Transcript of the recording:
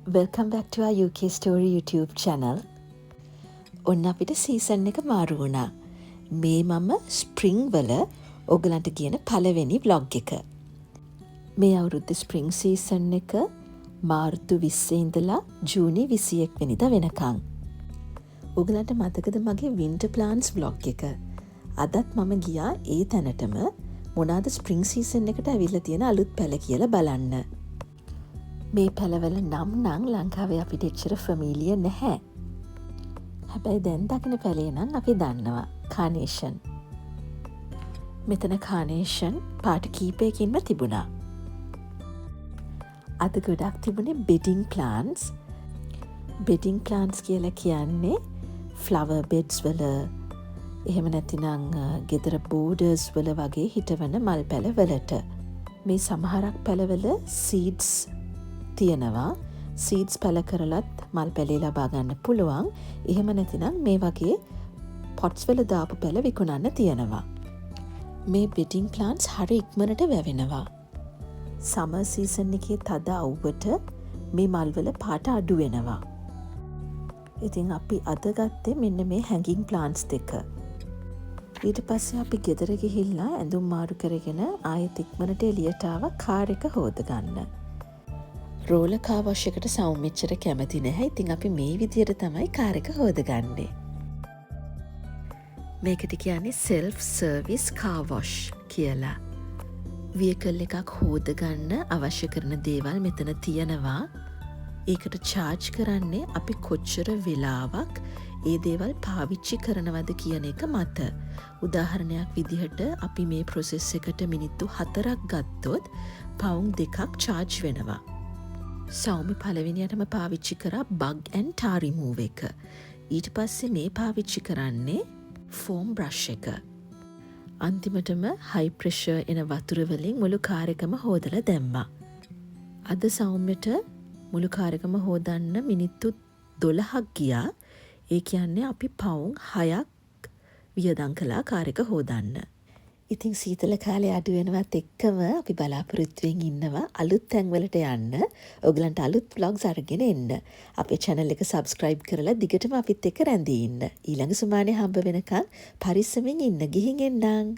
Welcome back to our UK Story YouTube channel. ඔන්න අපිට season එක මාරු වුණා. මේ මම ස්ප්‍රිං වල ඔයගලන්ට කියන පළවෙනි vlog එක. මේ අවුරුද්දේ ස්ප්‍රිං සීසන් එක මාර්තු 20 ඉඳලා ජූනි 21 වෙනිදා වෙනකන්. ඔයගලන්ට මතකද මගේ winter plans vlog එක? අදත් මම ගියා ඒ තැනටම මොනවාද ස්ප්‍රිං සීසන් එකට ඇවිල්ලා තියෙන අලුත් පැල කියලා බලන්න. මේ පැලවල නම් ලංකාවේ අපිට එච්චර ෆැමිලියර් නැහැ. හැබැයි දැන් දකින පැලේ නම් අපි දන්නවා. කානේෂන්. මෙතන කානේෂන් පාට කීපයකින්ම තිබුණා. අද ගොඩක් තිබුණේ bedding plants. bedding plants කියලා කියන්නේ flower beds වල එහෙම නැතිනම් ගෙදර borders වල වගේ හිටවන මල් පැල වලට. මේ සමහරක් පැලවල seeds තියෙනවා. සීඩ්ස් පැල කරලත් මල් පැලේ ලබා ගන්න පුළුවන්. එහෙම නැතිනම් මේ වගේ පොට්ස් වල දාපු පැල විකුණන්න තියෙනවා. මේ bedding plants හරි ඉක්මනට වැවෙනවා. සමර් සීසන් එකේ තද අවුවට මේ මල් වල පාට අඩු වෙනවා. ඉතින් අපි අද ගත්තේ මෙන්න මේ hanging plants දෙක. ඊට පස්සේ අපි ගෙදර ගිහිල්ලා ඇඳුම් මාරු කරගෙන ආයෙත් ඉක්මනට එළියට ආවා කාර් එක හොදගන්න. රෝල කාර් වොෂ් එකට සෞම්‍යච්චර කැමති නැහැ. ඉතින් අපි මේ විදියට තමයි කාර් එක හොදගන්නේ. මේකට කියන්නේ self service car wash කියලා. vehicle එකක් හොදගන්න අවශ්‍ය කරන දේවල් මෙතන තියෙනවා. ඒකට charge කරන්නේ අපි කොච්චර වෙලාවක් ඒ දේවල් පාවිච්චි කරනවද කියන එක මත. උදාහරණයක් විදිහට අපි මේ process එකට මිනිත්තු 4ක් ගත්තොත් pound 2ක් charge වෙනවා. සෞම්‍ය පළවෙනියටම පාවිච්චි කරා bug and tar remove එක. ඊට පස්සේ මේ පාවිච්චි කරන්නේ foam brush එක. අන්තිමටම high pressure එන වතුර වලින් මුළු කාර් එකම හොදලා දැම්මා. අද සෞම්‍යට මුළු කාර් එකම හොදන්න මිනිත්තු 12ක් ගියා. ඒ කියන්නේ අපි pound 6ක් වියදම් කළා කාර් එක හොදන්න. ඉතින් සීතල කාලේ අඩු වෙනවත් එක්කම අපි බලාපොරොත්තුවෙන් ඉන්නවා අලුත් තැන්වලට යන්න. ඔයගලන්ට අලුත් vlogs අරගෙන එන්න. අපේ channel එක subscribe කරලා දිගටම අපිත් එක්ක රැඳී ඉන්න. ඊළඟ සුමානේ හම්බ වෙනකන් පරිස්සමෙන් ඉන්න. ගිහින් එන්නම්.